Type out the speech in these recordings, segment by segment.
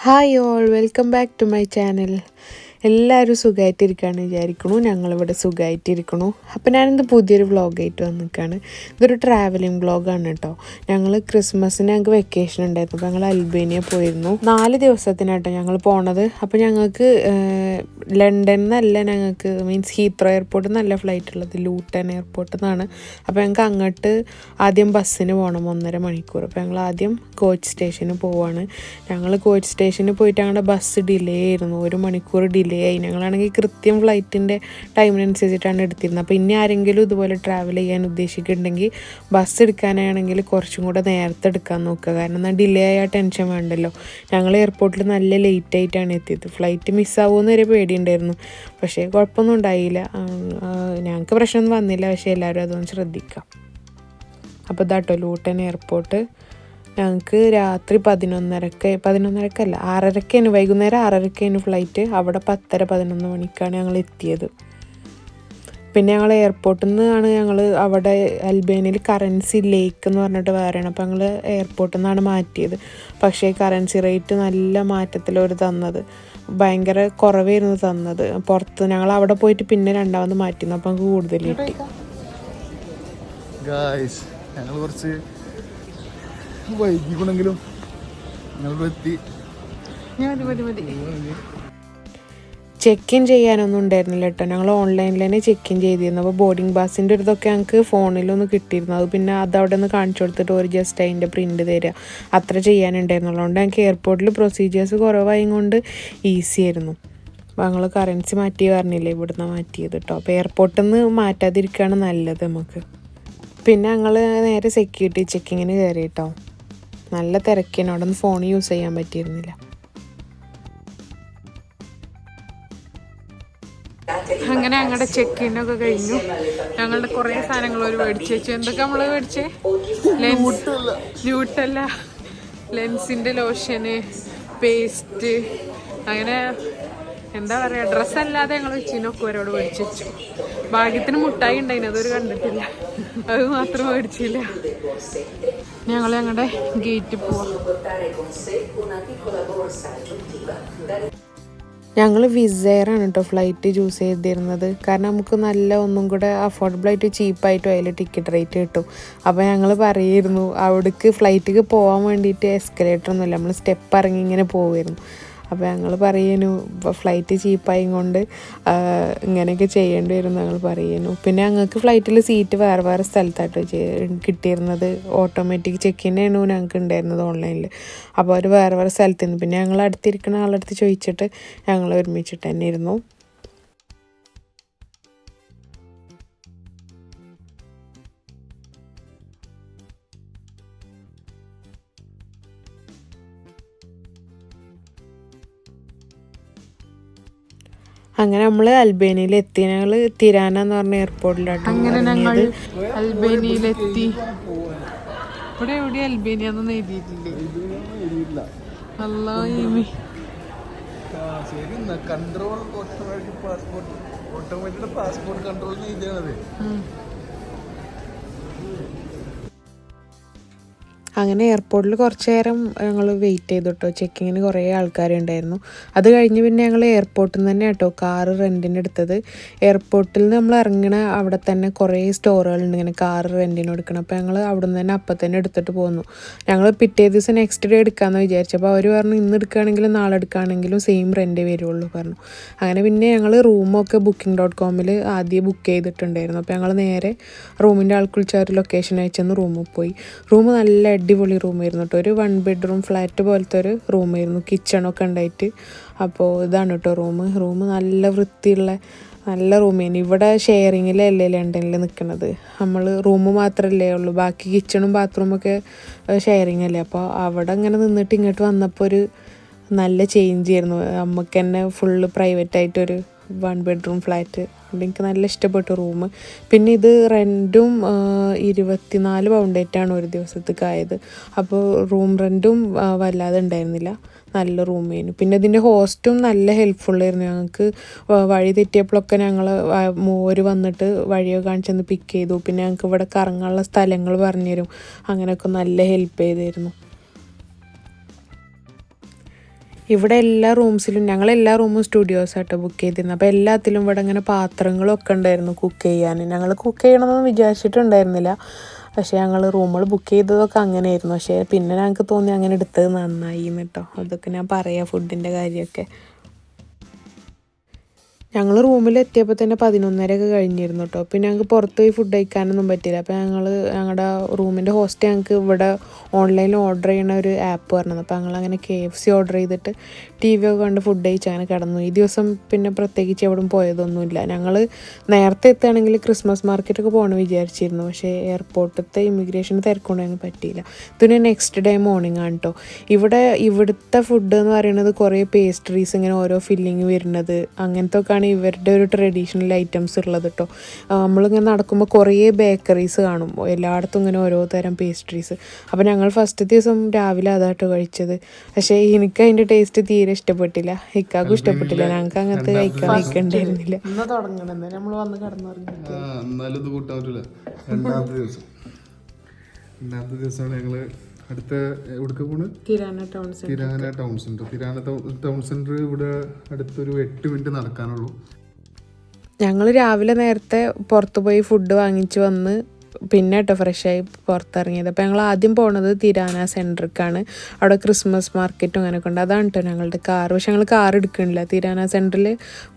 Hi all, welcome back to my channel. എല്ലാവരും സുഖമായിട്ടിരിക്കുകയാണ് വിചാരിക്കണു. ഞങ്ങളിവിടെ സുഖമായിട്ടിരിക്കണു. അപ്പോൾ ഞാനിന്ന് പുതിയൊരു വ്ളോഗായിട്ട് വന്നിരിക്കുകയാണ്. ഇതൊരു ട്രാവലിംഗ് വ്ളോഗാണ് കേട്ടോ. ഞങ്ങൾ ക്രിസ്മസിന് ഞങ്ങൾക്ക് വെക്കേഷൻ ഉണ്ടായിരുന്നു. അപ്പോൾ ഞങ്ങൾ അൽബേനിയ പോയിരുന്നു. 4 ദിവസത്തിനാട്ടോ ഞങ്ങൾ പോണത്. അപ്പോൾ ഞങ്ങൾക്ക് ലണ്ടനിൽ നിന്നല്ല, ഞങ്ങൾക്ക് മീൻസ് ഹീത്രോ എയർപോർട്ടിൽ നിന്നല്ല ഫ്ലൈറ്റ് ഉള്ളത്, ലൂട്ടൺ എയർപോർട്ടിൽ നിന്നാണ്. അപ്പോൾ ഞങ്ങൾക്ക് അങ്ങോട്ട് ആദ്യം ബസ്സിന് പോകണം 1.5 മണിക്കൂർ. അപ്പോൾ ഞങ്ങൾ ആദ്യം കോച്ച് സ്റ്റേഷനിൽ പോവുകയാണ്. ഞങ്ങൾ കോച്ച് സ്റ്റേഷനിൽ പോയിട്ട് ഞങ്ങളുടെ ബസ് ഡിലേ ആയിരുന്നു, 1 മണിക്കൂർ ഡിലേ ആയി. ഞങ്ങളാണെങ്കിൽ കൃത്യം ഫ്ലൈറ്റിൻ്റെ ടൈമിനനുസരിച്ചിട്ടാണ് എടുത്തിരുന്നത്. അപ്പോൾ ഇനി ആരെങ്കിലും ഇതുപോലെ ട്രാവൽ ചെയ്യാൻ ഉദ്ദേശിക്കുന്നുണ്ടെങ്കിൽ ബസ് എടുക്കാനാണെങ്കിൽ കുറച്ചും കൂടെ നേരത്തെ എടുക്കാൻ നോക്കുക. കാരണം എന്നാൽ ഡിലേ ആയാൽ ടെൻഷൻ വേണ്ടല്ലോ. ഞങ്ങൾ എയർപോർട്ടിൽ നല്ല ലേറ്റ് ആയിട്ടാണ് എത്തിയത്. ഫ്ലൈറ്റ് മിസ്സാവുമെന്ന് വരെ പേടിയുണ്ടായിരുന്നു. പക്ഷേ കുഴപ്പമൊന്നും ഉണ്ടായില്ല, ഞങ്ങൾക്ക് പ്രശ്നമൊന്നും വന്നില്ല. പക്ഷേ എല്ലാവരും അതൊന്ന് ശ്രദ്ധിക്കാം. അപ്പോൾ ഇതാട്ടോ ലൂട്ടൺ എയർപോർട്ട്. ഞങ്ങൾക്ക് രാത്രി 11:30 6:30 വൈകുന്നേരം 6:30 ഫ്ലൈറ്റ്. അവിടെ 10:30-11 മണിക്കാണ് ഞങ്ങൾ എത്തിയത്. പിന്നെ ഞങ്ങൾ എയർപോർട്ടിൽ നിന്നാണ് ഞങ്ങൾ അവിടെ അൽബേനിയയിൽ കറൻസി ലേക്ക് എന്ന് പറഞ്ഞിട്ട് വേറെയാണ്. അപ്പോൾ ഞങ്ങൾ എയർപോർട്ടിൽ നിന്നാണ് മാറ്റിയത്. പക്ഷേ കറൻസി റേറ്റ് നല്ല മാറ്റത്തിലൊരു തന്നത്, ഭയങ്കര കുറവായിരുന്നു തന്നത്. പുറത്ത് ഞങ്ങൾ അവിടെ പോയിട്ട് പിന്നെ രണ്ടാമത് മാറ്റിയിരുന്നു. അപ്പോൾ ഞങ്ങൾക്ക് കൂടുതൽ കിട്ടി. ഞങ്ങൾ കുറച്ച് വൈകിക്കുണെങ്കിലും എത്തി. ചെക്ക് ഇൻ ചെയ്യാനൊന്നും ഉണ്ടായിരുന്നില്ല കേട്ടോ. ഞങ്ങൾ ഓൺലൈനിൽ തന്നെ ചെക്ക് ഇൻ ചെയ്തിരുന്നു. അപ്പോൾ ബോർഡിംഗ് പാസിൻ്റെ ഒരു ഇതൊക്കെ ഞങ്ങൾക്ക് ഫോണിലൊന്ന് കിട്ടിയിരുന്നു. അത് പിന്നെ അതവിടെ നിന്ന് കാണിച്ചു കൊടുത്തിട്ട് ഒരു ജസ്റ്റ് അതിൻ്റെ പ്രിൻറ്റ് തരിക, അത്ര ചെയ്യാനുണ്ടായിരുന്നുള്ളൂ. അതുകൊണ്ട് ഞങ്ങൾക്ക് എയർപോർട്ടിൽ പ്രൊസീജിയേഴ്സ് കുറവായത് കൊണ്ട് ഈസി ആയിരുന്നു. അപ്പോൾ ഞങ്ങൾ കറൻസി മാറ്റി പറഞ്ഞില്ലേ, ഇവിടുന്ന് മാറ്റിയത് കേട്ടോ. അപ്പോൾ എയർപോർട്ടിൽ നിന്ന് മാറ്റാതിരിക്കുകയാണ് നല്ലത് നമുക്ക്. പിന്നെ ഞങ്ങൾ നേരെ സെക്യൂരിറ്റി ചെക്കിങ്ങിന് കയറി കേട്ടോ. നല്ല തിരക്കിന്, അവിടെ നിന്ന് ഫോൺ യൂസ് ചെയ്യാൻ പറ്റിയിരുന്നില്ല. അങ്ങനെ ഞങ്ങളുടെ ചെക്കിനൊക്കെ കഴിഞ്ഞു. ഞങ്ങളുടെ കുറേ സാധനങ്ങൾ ഒരു മേടിച്ച് വെച്ചു. എന്തൊക്കെ നമ്മൾ മേടിച്ചേ? ന്യൂട്ടല്ല, ലെൻസിൻ്റെ ലോഷന്, പേസ്റ്റ്, അങ്ങനെ എന്താ പറയുക, ഡ്രസ്സല്ലാതെ ഞങ്ങൾ വെച്ചിനൊക്കെ അവരോട് മേടിച്ച് വെച്ചു. ഭാഗ്യത്തിന് മുട്ടായി ഉണ്ടായിന്, അതൊരു കണ്ടിട്ടില്ല, അത് മാത്രം മേടിച്ചില്ല. ഞങ്ങൾ ഞങ്ങളുടെ ഗേറ്റിൽ പോവാം. ഞങ്ങൾ വിസ് എയറാണ് കേട്ടോ ഫ്ലൈറ്റ് ചൂസ് ചെയ്തിരുന്നത്. കാരണം നമുക്ക് നല്ല ഒന്നും കൂടെ അഫോർഡബിളായിട്ട് ചീപ്പായിട്ടും അതിൽ ടിക്കറ്റ് റേറ്റ് കിട്ടും. അപ്പോൾ ഞങ്ങൾ പറയുമായിരുന്നു അവിടേക്ക് ഫ്ലൈറ്റിക്ക് പോകാൻ വേണ്ടിയിട്ട് എസ്കലേറ്ററൊന്നുമില്ല, നമ്മൾ സ്റ്റെപ്പ് ഇറങ്ങി ഇങ്ങനെ പോകുമായിരുന്നു. അപ്പോൾ ഞങ്ങൾ പറയുന്നു ഫ്ലൈറ്റ് ചീപ്പായും കൊണ്ട് ഇങ്ങനെയൊക്കെ ചെയ്യേണ്ടി വരും ഞങ്ങൾ പറയുന്നു. പിന്നെ ഞങ്ങൾക്ക് ഫ്ലൈറ്റിൽ സീറ്റ് വേറെ വേറെ സ്ഥലത്തായിട്ടോ കിട്ടിയിരുന്നത്. ഓട്ടോമാറ്റിക് ചെക്കിനായിരുന്നു ഞങ്ങൾക്ക് ഉണ്ടായിരുന്നത് ഓൺലൈനിൽ. അപ്പോൾ അവർ വേറെ വേറെ സ്ഥലത്തുനിന്ന്. പിന്നെ ഞങ്ങൾ അടുത്തിരിക്കുന്ന ആളടുത്ത് ചോദിച്ചിട്ട് ഞങ്ങൾ ഒരുമിച്ചിട്ട് തന്നെ ഇരുന്നു. അങ്ങനെ നമ്മൾ അൽബേനിയയിൽ എത്തി. ഞങ്ങൾ തിരാന എന്ന് പറഞ്ഞ എയർപോർട്ടിലാട്ടോ. അങ്ങനെ ഞങ്ങൾ അൽബേനിയയിലെത്തി. ഇവിടെ എവിടെ അൽബേനിയാന്നൊന്നും എഴുതിയിട്ടില്ലേ? ഓട്ടോമാറ്റിക് പാസ്പോർട്ട് കൺട്രോൾ എഴുതിയാണത്. അങ്ങനെ എയർപോർട്ടിൽ കുറച്ച് നേരം ഞങ്ങൾ വെയിറ്റ് ചെയ്തു കേട്ടോ. ചെക്കിങ്ങിന് കുറേ ആൾക്കാരുണ്ടായിരുന്നു. അത് കഴിഞ്ഞ് പിന്നെ ഞങ്ങൾ എയർപോർട്ടിൽ നിന്ന് തന്നെ കേട്ടോ കാറ് റെൻറ്റിന് എടുത്തത്. എയർപോർട്ടിൽ നിന്ന് നമ്മൾ ഇറങ്ങണ അവിടെ തന്നെ കുറേ സ്റ്റോറുകളുണ്ട് ഇങ്ങനെ കാറ് റെൻറ്റിന് എടുക്കണം. അപ്പോൾ ഞങ്ങൾ അവിടെ നിന്ന് തന്നെ അപ്പം തന്നെ എടുത്തിട്ട് പോന്നു. ഞങ്ങൾ പിറ്റേ ദിവസം നെക്സ്റ്റ് ഡേ എടുക്കാമെന്ന് വിചാരിച്ചപ്പോൾ അവർ പറഞ്ഞു ഇന്ന് എടുക്കുകയാണെങ്കിലും നാളെ എടുക്കുകയാണെങ്കിലും സെയിം റെൻറ്റേ വരുള്ളൂ പറഞ്ഞു. അങ്ങനെ പിന്നെ ഞങ്ങൾ റൂമൊക്കെ booking.com ആദ്യം ബുക്ക് ചെയ്തിട്ടുണ്ടായിരുന്നു. അപ്പോൾ ഞങ്ങൾ നേരെ റൂമിൻ്റെ ആൾക്ക് വിളിച്ച ഒരു ലൊക്കേഷൻ അയച്ചെന്ന് റൂമിൽ പോയി. റൂം നല്ല അടിപൊളി റൂമായിരുന്നു കേട്ടോ. ഒരു 1 ബെഡ്റൂം ഫ്ലാറ്റ് പോലത്തെ ഒരു റൂമായിരുന്നു, കിച്ചണൊക്കെ ഉണ്ടായിട്ട്. അപ്പോൾ ഇതാണ് കേട്ടോ റൂം നല്ല വൃത്തിയുള്ള നല്ല റൂമായിരുന്നു. ഇവിടെ ഷെയറിങ്ങിലല്ലേ ലണ്ടനിൽ നിൽക്കുന്നത്. നമ്മൾ റൂം മാത്രമല്ലേ ഉള്ളൂ, ബാക്കി കിച്ചണും ബാത്റൂമൊക്കെ ഷെയറിങ് അല്ലേ. അപ്പോൾ അവിടെ ഇങ്ങനെ നിന്നിട്ട് ഇങ്ങോട്ട് വന്നപ്പോൾ ഒരു നല്ല ചേഞ്ച് ആയിരുന്നു. നമുക്ക് തന്നെ ഫുള്ള് പ്രൈവറ്റായിട്ടൊരു 1 ബെഡ്റൂം ഫ്ലാറ്റ്. എനിക്ക് നല്ല ഇഷ്ടപ്പെട്ടു റൂം. പിന്നെ ഇത് റെൻറ്റും 24 പൗണ്ടായിട്ടാണ് ഒരു ദിവസത്തേക്ക് ആയത്. അപ്പോൾ റൂം റെൻറ്റും വല്ലാതെ ഉണ്ടായിരുന്നില്ല, നല്ല റൂമായിരുന്നു. പിന്നെ ഇതിൻ്റെ ഹോസ്റ്റും നല്ല ഹെൽപ്ഫുള്ളായിരുന്നു. ഞങ്ങൾക്ക് വഴി തെറ്റിയപ്പോഴൊക്കെ ഞങ്ങൾ മോര് വന്നിട്ട് വഴിയൊക്കെ കാണിച്ചെന്ന് പിക്ക് ചെയ്തു. പിന്നെ ഞങ്ങൾക്ക് ഇവിടെ കറങ്ങാനുള്ള സ്ഥലങ്ങൾ പറഞ്ഞുതരും. അങ്ങനെയൊക്കെ നല്ല ഹെൽപ്പ് ചെയ്തിരുന്നു. ഇവിടെ എല്ലാ റൂംസിലും ഞങ്ങൾ എല്ലാ റൂമും സ്റ്റുഡിയോസാട്ടോ ബുക്ക് ചെയ്തിരുന്നത്. അപ്പോൾ എല്ലാത്തിലും ഇവിടെ ഇങ്ങനെ പാത്രങ്ങളൊക്കെ ഉണ്ടായിരുന്നു കുക്ക് ചെയ്യാൻ. ഞങ്ങൾ കുക്ക് ചെയ്യണമെന്നൊന്നും വിചാരിച്ചിട്ടുണ്ടായിരുന്നില്ല, പക്ഷേ ഞങ്ങൾ റൂമുകൾ ബുക്ക് ചെയ്തതൊക്കെ അങ്ങനെയായിരുന്നു. പക്ഷേ പിന്നെ ഞങ്ങൾക്ക് തോന്നി അങ്ങനെ എടുത്തത് നന്നായി കേട്ടോ. അതൊക്കെ ഞാൻ പറയാം, ഫുഡിൻ്റെ കാര്യമൊക്കെ. ഞങ്ങൾ റൂമിലെത്തിയപ്പോൾ തന്നെ 11:30 ഒക്കെ കഴിഞ്ഞിരുന്നു കേട്ടോ. പിന്നെ ഞങ്ങൾക്ക് പുറത്ത് പോയി ഫുഡ് കഴിക്കാനൊന്നും പറ്റില്ല. അപ്പോൾ ഞങ്ങളുടെ റൂമിൻ്റെ ഹോസ്റ്റ് ഞങ്ങൾക്ക് ഇവിടെ ഓൺലൈനിൽ ഓർഡർ ചെയ്യുന്ന ഒരു ആപ്പ് പറഞ്ഞത്. അപ്പോൾ ഞങ്ങളങ്ങനെ KFC ഓർഡർ ചെയ്തിട്ട് TV ഒക്കെ കണ്ട് ഫുഡ് കഴിച്ച് അങ്ങനെ കിടന്നു. ഈ ദിവസം പിന്നെ പ്രത്യേകിച്ച് എവിടെയും പോയതൊന്നുമില്ല. ഞങ്ങൾ നേരത്തെ എത്തുകയാണെങ്കിൽ ക്രിസ്മസ് മാർക്കറ്റൊക്കെ പോകണമെന്ന് വിചാരിച്ചിരുന്നു, പക്ഷേ എയർപോർട്ടിലത്തെ ഇമിഗ്രേഷൻ തിരക്കൊണ്ടൊന്നും പറ്റിയില്ല. ഇതിന് നെക്സ്റ്റ് ഡേ മോർണിംഗ് ആണ് കേട്ടോ. ഇവിടുത്തെ ഫുഡ് എന്ന് പറയുന്നത് കുറേ പേസ്ട്രീസ്, ഇങ്ങനെ ഓരോ ഫില്ലിങ് വരുന്നത്, അങ്ങനത്തെ ഒക്കെ ഇവരുടെ ഒരു ട്രഡീഷണൽ ഐറ്റംസ് ഉള്ളത് കേട്ടോ. നമ്മളിങ്ങനെ നടക്കുമ്പോൾ കുറേ ബേക്കറീസ് കാണും, എല്ലായിടത്തും ഇങ്ങനെ ഓരോ തരം പേസ്ട്രീസ്. അപ്പോൾ ഞങ്ങൾ ഫസ്റ്റ് ദിവസം രാവിലെ അതാട്ടോ കഴിച്ചത്. പക്ഷേ എനിക്ക് അതിൻ്റെ ടേസ്റ്റ് തീരെ ഇഷ്ടപ്പെട്ടില്ല, ഇക്കാക്കും ഇഷ്ടപ്പെട്ടില്ല. ഞങ്ങൾക്ക് അങ്ങനത്തെ കഴിക്കണ്ടായിരുന്നില്ല. നമ്മൾ വന്ന് കിടന്നുറങ്ങി. രണ്ടാമത്തെ ദിവസമാണ് ഞങ്ങള് അടുത്ത എവിടേക്ക് പോണ്? തിരാന ടൗൺ സെന്റർ ഇവിടെ അടുത്തൊരു 8 മിനിറ്റ് നടക്കാനുള്ളൂ. ഞങ്ങൾ രാവിലെ നേരത്തെ പുറത്ത് പോയി ഫുഡ് വാങ്ങിച്ച് വന്ന് പിന്നെ കേട്ടോ ഫ്രഷായി പുറത്തിറങ്ങിയത്. അപ്പോൾ ഞങ്ങൾ ആദ്യം പോണത് തിരാന സെൻറ്ററിലേക്കാണ്. അവിടെ ക്രിസ്മസ് മാർക്കറ്റും അങ്ങനെയൊക്കെ ഉണ്ട്. അതാണ് കേട്ടോ ഞങ്ങളുടെ കാർ. പക്ഷെ ഞങ്ങൾ കാർ എടുക്കണില്ല. തിരാന സെൻറ്ററിൽ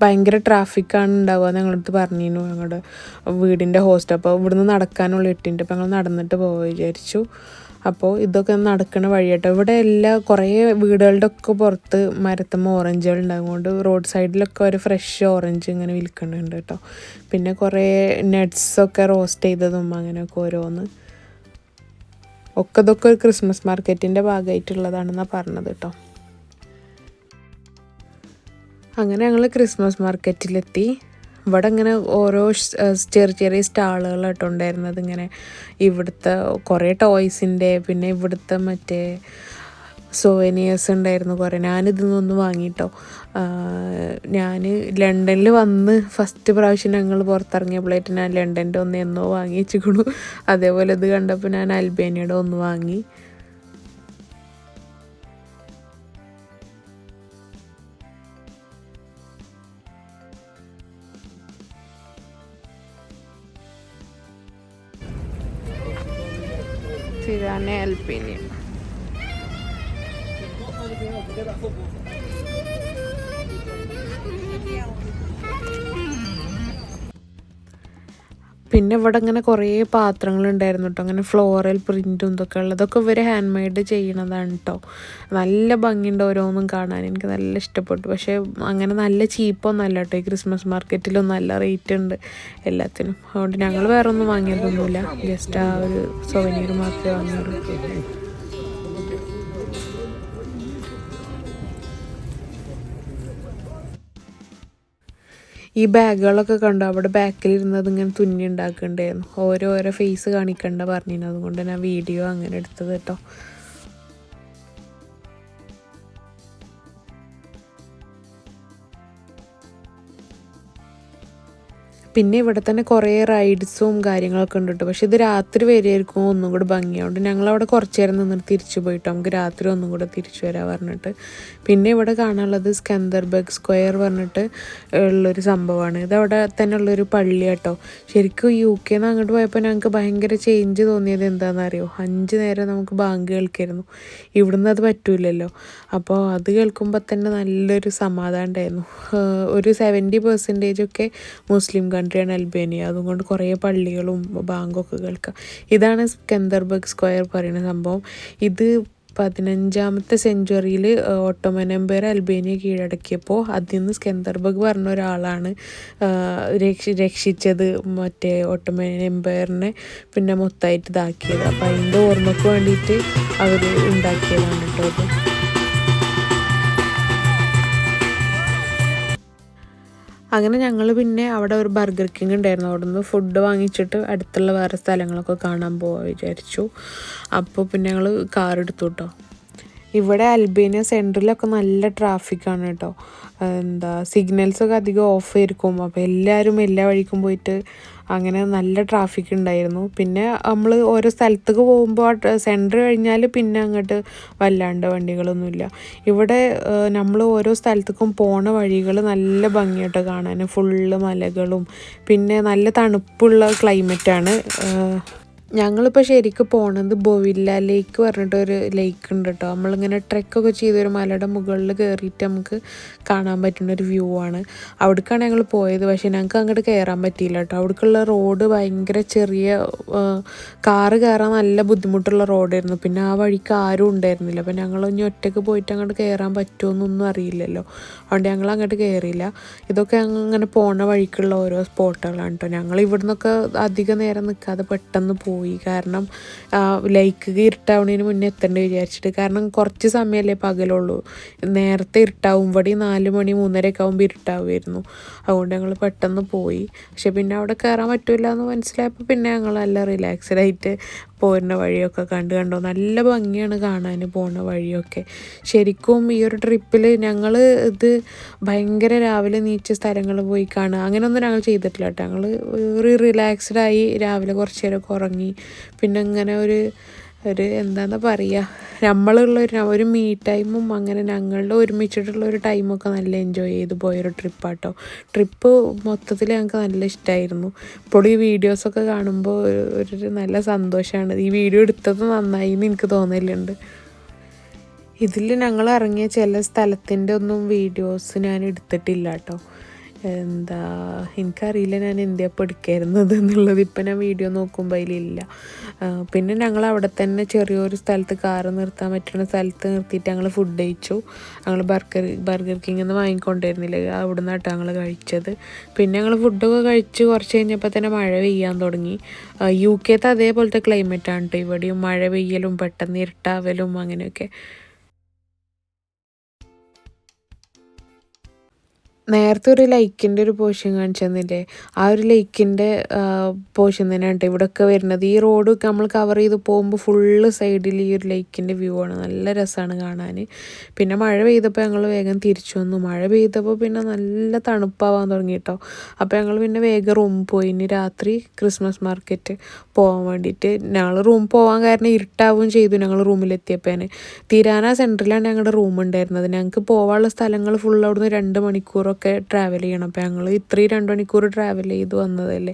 ഭയങ്കര ട്രാഫിക്കാണ് ഉണ്ടാവുക ഞങ്ങളടുത്ത് പറഞ്ഞിരുന്നു ഞങ്ങളുടെ വീടിൻ്റെ ഹോസ്റ്റ്. അപ്പോൾ ഇവിടുന്ന് നടക്കാനുള്ള 8 മിനിറ്റ്. അപ്പോൾ ഞങ്ങൾ നടന്നിട്ട് പോകാൻ വിചാരിച്ചു. അപ്പോൾ ഇതൊക്കെ നടക്കണ വഴിയാട്ടോ. ഇവിടെ കുറേ വീടുകളുടെ ഒക്കെ പുറത്ത് മരത്തുമ്പോൾ ഓറഞ്ചുകൾ ഉണ്ടാകുകൊണ്ട് റോഡ് സൈഡിലൊക്കെ ഒരു ഫ്രഷ് ഓറഞ്ച് ഇങ്ങനെ വിൽക്കുന്നുണ്ട് കേട്ടോ. പിന്നെ കുറേ നട്ട്സൊക്കെ റോസ്റ്റ് ചെയ്തതും അങ്ങനെയൊക്കെ ഓരോന്ന് ഇതൊക്കെ ഒരു ക്രിസ്മസ് മാർക്കറ്റിൻ്റെ ഭാഗമായിട്ടുള്ളതാണെന്നാണ് പറഞ്ഞത് കേട്ടോ. അങ്ങനെ ഞങ്ങൾ ക്രിസ്മസ് മാർക്കറ്റിലെത്തി. ഇവിടെ ഇങ്ങനെ ഓരോ ചെറിയ സ്റ്റാളുകളായിട്ട് ഉണ്ടായിരുന്നത്. ഇങ്ങനെ ഇവിടുത്തെ കുറേ ടോയ്സിൻ്റെ, പിന്നെ ഇവിടുത്തെ മറ്റേ സോവനിയേഴ്സ് ഉണ്ടായിരുന്നു കുറേ. ഞാനിതൊന്നും വാങ്ങിയിട്ടോ. ഞാൻ ലണ്ടനിൽ വന്ന് ഫസ്റ്റ് പ്രാവശ്യം ഞങ്ങൾ പുറത്തിറങ്ങിയപ്പോഴായിട്ട് ഞാൻ ലണ്ടൻ്റെ എന്നോ വാങ്ങി വെച്ചിരിക്കണു. അതേപോലെ ഇത് കണ്ടപ്പോൾ ഞാൻ അൽബേനിയയുടെ ഒന്ന് വാങ്ങി. Tirane Alpini. പിന്നെ ഇവിടെ ഇങ്ങനെ കുറേ പാത്രങ്ങളുണ്ടായിരുന്നു കേട്ടോ. അങ്ങനെ ഫ്ലോറൽ പ്രിൻറ്റും ഇതൊക്കെ ഉള്ളതൊക്കെ ഇവർ ഹാൻഡ് മെയ്ഡ് ചെയ്യണതാണ് കേട്ടോ. നല്ല ഭംഗിയുണ്ട് ഓരോന്നും കാണാൻ. എനിക്ക് നല്ല ഇഷ്ടപ്പെട്ടു. പക്ഷേ അങ്ങനെ നല്ല ചീപ്പൊന്നും അല്ല കേട്ടോ. ഈ ക്രിസ്മസ് മാർക്കറ്റിലും നല്ല റേറ്റ് ഉണ്ട് എല്ലാത്തിനും. അതുകൊണ്ട് ഞങ്ങൾ വേറെ ഒന്നും വാങ്ങിയതൊന്നുമില്ല. ജസ്റ്റ് ആ ഒരു സോവനീർ മാത്രമേ വാങ്ങിയുള്ളൂ. ഈ ബാഗുകളൊക്കെ കണ്ടു. അവിടെ ബാക്കിലിരുന്നത് ഇങ്ങനെ തുന്നി ഉണ്ടാക്കണ്ടായിരുന്നു. ഓരോരോ ഫേസ് കാണിക്കണ്ട പറഞ്ഞിരുന്നു. അതുകൊണ്ട് ഞാൻ വീഡിയോ അങ്ങനെ എടുത്തത് കേട്ടോ. പിന്നെ ഇവിടെ തന്നെ കുറേ റൈഡ്സും കാര്യങ്ങളൊക്കെ ഉണ്ട് കേട്ടോ. പക്ഷെ ഇത് രാത്രി വരെയായിരിക്കും ഒന്നും കൂടെ ഭംഗിയാവുണ്ട്. ഞങ്ങളവിടെ കുറച്ച് നേരം നിന്നിട്ട് തിരിച്ചു പോയിട്ടോ. നമുക്ക് രാത്രി ഒന്നും കൂടെ തിരിച്ചു വരാൻ പറഞ്ഞിട്ട്. പിന്നെ ഇവിടെ കാണാനുള്ളത് സ്കന്ദർബർഗ് സ്ക്വയർ പറഞ്ഞിട്ട് ഉള്ളൊരു സംഭവമാണ്. ഇതവിടെ തന്നെ ഉള്ളൊരു പള്ളി കേട്ടോ. ശരിക്കും UK അങ്ങോട്ട് പോയപ്പോൾ ഞങ്ങൾക്ക് ഭയങ്കര ചേഞ്ച് തോന്നിയത് എന്താണെന്നറിയോ? 5 നേരം നമുക്ക് ബാങ്ക് കേൾക്കായിരുന്നു. ഇവിടുന്ന് അത് പറ്റൂലല്ലോ. അപ്പോൾ അത് കേൾക്കുമ്പോൾ തന്നെ നല്ലൊരു സമാധാനം ഉണ്ടായിരുന്നു. ഒരു 70% ഒക്കെ മുസ്ലിം കൺട്രിയാണ് അൽബേനിയ. അതുകൊണ്ട് കുറേ പള്ളികളും ബാങ്കൊക്കെ കേൾക്കാം. ഇതാണ് സ്കന്ദർബർഗ് സ്ക്വയർ പറയുന്ന സംഭവം. ഇത് 15ാമത്തെ സെഞ്ച്വറിയിൽ ഓട്ടോമൻ എംപയർ അൽബേനിയ കീഴടക്കിയപ്പോൾ അതിൽ നിന്ന് സ്കന്ദർബർഗ് പറഞ്ഞ ഒരാളാണ് രക്ഷിച്ചത് മറ്റേ ഓട്ടോമൻ എംപയറിനെ പിന്നെ മൊത്തമായിട്ട് ഇതാക്കിയത്. അപ്പം അതിൻ്റെ ഓർമ്മയ്ക്ക് വേണ്ടിയിട്ട് അവർ ഉണ്ടാക്കിയതാണ് കേട്ടോ അത്. അങ്ങനെ ഞങ്ങൾ പിന്നെ അവിടെ ഒരു ബർഗർ കിങ് ഉണ്ടായിരുന്നു. അവിടെ നിന്ന് ഫുഡ് വാങ്ങിച്ചിട്ട് അടുത്തുള്ള വേറെ സ്ഥലങ്ങളൊക്കെ കാണാൻ പോകാൻ വിചാരിച്ചു. അപ്പോൾ പിന്നെ ഞങ്ങൾ കാർ എടുത്തു കേട്ടോ. ഇവിടെ അൽബേനിയ സെൻറ്ററിലൊക്കെ നല്ല ട്രാഫിക്കാണ് കേട്ടോ. സിഗ്നൽസൊക്കെ അധികം ഓഫ് ആയിരിക്കും. അപ്പോൾ എല്ലാവരും എല്ലാ വഴിക്കും പോയിട്ട് അങ്ങനെ നല്ല ട്രാഫിക് ഉണ്ടായിരുന്നു. പിന്നെ നമ്മൾ ഓരോ സ്ഥലത്തേക്ക് പോകുമ്പോൾ സെൻറ്റർ കഴിഞ്ഞാൽ പിന്നെ അങ്ങോട്ട് വല്ലാണ്ട് വണ്ടികളൊന്നുമില്ല. ഇവിടെ നമ്മൾ ഓരോ സ്ഥലത്തേക്കും പോണ വഴികൾ നല്ല ഭംഗിയായിട്ട് കാണാൻ, ഫുള്ള് മലകളും പിന്നെ നല്ല തണുപ്പുള്ള ക്ലൈമറ്റാണ്. ഞങ്ങളിപ്പോൾ ശരിക്കും പോണത് ബൊവില്ല ലേക്ക് പറഞ്ഞിട്ടൊരു ലേക്ക് ഉണ്ട് കേട്ടോ. നമ്മളിങ്ങനെ ട്രെക്കൊക്കെ ചെയ്തൊരു മലയുടെ മുകളിൽ കയറിയിട്ട് നമുക്ക് കാണാൻ പറ്റുന്ന ഒരു വ്യൂ ആണ്. അവിടേക്കാണ് ഞങ്ങൾ പോയത്. പക്ഷേ ഞങ്ങൾക്ക് അങ്ങോട്ട് കയറാൻ പറ്റിയില്ല കേട്ടോ. അവിടേക്കുള്ള റോഡ് ഭയങ്കര ചെറിയ, കാറ് കയറാൻ നല്ല ബുദ്ധിമുട്ടുള്ള റോഡായിരുന്നു. പിന്നെ ആ വഴിക്ക് ആരും ഉണ്ടായിരുന്നില്ല. അപ്പോൾ ഞങ്ങൾ ഇനി ഒറ്റയ്ക്ക് പോയിട്ട് അങ്ങോട്ട് കയറാൻ പറ്റുമോയെന്നൊന്നും അറിയില്ലല്ലോ. അതുകൊണ്ട് ഞങ്ങൾ അങ്ങോട്ട് കയറിയില്ല. ഇതൊക്കെ അങ്ങനെ പോണ വഴിക്കുള്ള ഓരോ സ്പോട്ടുകളാണ് കേട്ടോ. ഞങ്ങൾ ഇവിടെ നിന്നൊക്കെ അധികം നേരം നിൽക്കാതെ പെട്ടെന്ന് പോയി. കാരണം ലൈക്ക് ഇരുട്ടാവുന്നതിന് മുന്നേ എത്തേണ്ടി വിചാരിച്ചിട്ട്. കാരണം കുറച്ച് സമയമല്ലേ പകലുള്ളൂ. നേരത്തെ ഇരുട്ടാവും. ഇവിടെ 4 മണി 3:30 ആകുമ്പോൾ ഇരുട്ടാവുമായിരുന്നു. അതുകൊണ്ട് ഞങ്ങൾ പെട്ടെന്ന് പോയി. പക്ഷെ പിന്നെ അവിടെ കയറാൻ പറ്റില്ല എന്ന് മനസ്സിലായപ്പോൾ പിന്നെ ഞങ്ങൾ നല്ല റിലാക്സ്ഡ് ആയിട്ട് പോരുന്ന വഴിയൊക്കെ കണ്ടു. നല്ല ഭംഗിയാണ് കാണാൻ പോണ വഴിയൊക്കെ. ശരിക്കും ഈ ഒരു ട്രിപ്പിൽ ഞങ്ങൾ ഇത് ഭയങ്കര രാവിലെ നീച്ച സ്ഥലങ്ങൾ പോയി കാണുക അങ്ങനെയൊന്നും ഞങ്ങൾ ചെയ്തിട്ടില്ല കേട്ടോ. ഞങ്ങൾ ഒരു റിലാക്സ്ഡായി രാവിലെ കുറച്ച് നേരമൊക്കെ ഉറങ്ങി. പിന്നെ ഇങ്ങനെ ഒരു എന്താണെന്ന് പറയുക, നമ്മളുള്ളൊരു മീ ടൈമും അങ്ങനെ ഞങ്ങളുടെ ഒരുമിച്ചിട്ടുള്ള ഒരു ടൈമൊക്കെ നല്ല എൻജോയ് ചെയ്ത് പോയൊരു ട്രിപ്പാട്ടോ. ട്രിപ്പ് മൊത്തത്തിൽ ഞങ്ങൾക്ക് നല്ല ഇഷ്ടമായിരുന്നു. ഇപ്പോൾ ഈ വീഡിയോസൊക്കെ കാണുമ്പോൾ ഒരു നല്ല സന്തോഷമാണ്. ഈ വീഡിയോ എടുത്തത് നന്നായി എന്ന് എനിക്ക് തോന്നലുണ്ട്. ഇതിൽ ഞങ്ങൾ ഇറങ്ങിയ ചില സ്ഥലത്തിൻ്റെ ഒന്നും വീഡിയോസ് ഞാൻ എടുത്തിട്ടില്ല കേട്ടോ. എനിക്കറിയില്ല ഞാൻ എന്തിയപ്പോൾ എടുക്കായിരുന്നത് എന്നുള്ളത്. ഇപ്പം ഞാൻ വീഡിയോ നോക്കുമ്പോൾ അതിലില്ല. പിന്നെ ഞങ്ങൾ അവിടെ തന്നെ ചെറിയൊരു സ്ഥലത്ത് കാറ് നിർത്താൻ പറ്റുന്ന സ്ഥലത്ത് നിർത്തിയിട്ട് ഞങ്ങൾ ഫുഡ് കഴിച്ചു. ഞങ്ങൾ ബർഗർ കിങ്ങിൽ നിന്ന് വാങ്ങിക്കൊണ്ടിരുന്നില്ല, അവിടെ നിന്നാട്ടോ ഞങ്ങൾ കഴിച്ചത്. പിന്നെ ഞങ്ങൾ ഫുഡൊക്കെ കഴിച്ച് കുറച്ച് കഴിഞ്ഞപ്പോൾ തന്നെ മഴ പെയ്യാൻ തുടങ്ങി. UK അതേപോലത്തെ ക്ലൈമറ്റാണ് കേട്ടോ. ഇവിടെയും മഴ പെയ്യലും പെട്ടെന്ന് ഇരുട്ടാവലും അങ്ങനെയൊക്കെ. നേരത്തെ ഒരു ലൈക്കിൻ്റെ ഒരു പോർഷൻ കാണിച്ചു തന്നില്ലേ, ആ ഒരു ലൈക്കിൻ്റെ പോർഷൻ തന്നെയാണ് കേട്ടോ ഇവിടെയൊക്കെ വരുന്നത്. ഈ റോഡ് നമ്മൾ കവർ ചെയ്ത് പോകുമ്പോൾ ഫുള്ള് സൈഡിൽ ഈ ഒരു ലൈക്കിൻ്റെ വ്യൂ ആണ്. നല്ല രസമാണ് കാണാൻ. പിന്നെ മഴ പെയ്തപ്പോൾ ഞങ്ങൾ വേഗം തിരിച്ചു വന്നു. മഴ പെയ്തപ്പോൾ പിന്നെ നല്ല തണുപ്പാവാൻ തുടങ്ങി കേട്ടോ. അപ്പോൾ ഞങ്ങൾ പിന്നെ വേഗം റൂമിൽ പോയി. ഇനി രാത്രി ക്രിസ്മസ് മാർക്കറ്റ് പോകാൻ വേണ്ടിയിട്ട്. ഞങ്ങൾ റൂം പോകാൻ കാരണം ഇരുട്ടാവുകയും ചെയ്തു. ഞങ്ങൾ റൂമിലെത്തിയപ്പോൾ തിരാന സെൻറ്ററിലാണ് ഞങ്ങളുടെ റൂം ഉണ്ടായിരുന്നത്. ഞങ്ങൾക്ക് പോകാനുള്ള സ്ഥലങ്ങൾ ഫുൾ അവിടുന്ന് 2 മണിക്കൂറൊക്കെ ട്രാവൽ ചെയ്യണം. അപ്പോൾ ഞങ്ങൾ ഇത്രയും 2 മണിക്കൂർ ട്രാവൽ ചെയ്ത് വന്നതല്ലേ.